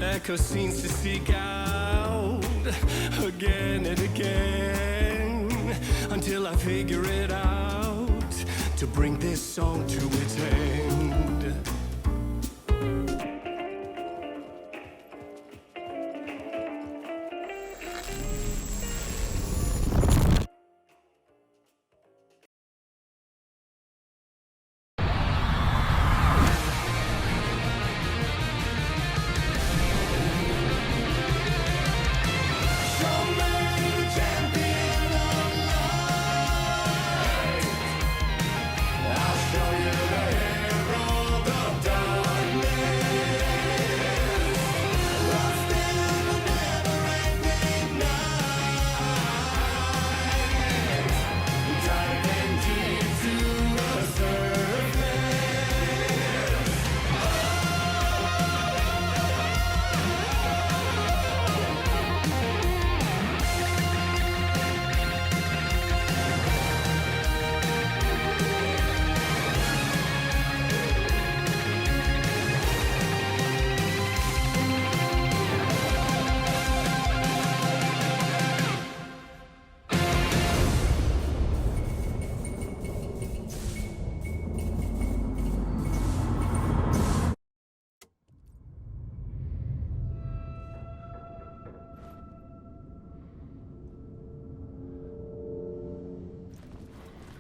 Echo scenes to seek out again and again until I figure it out to bring this song to its end.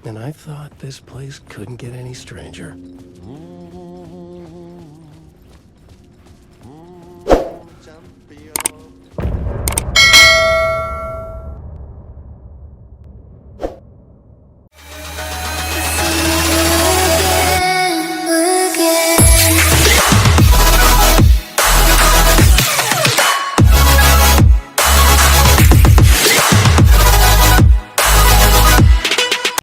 And I thought this place couldn't get any stranger. Champion.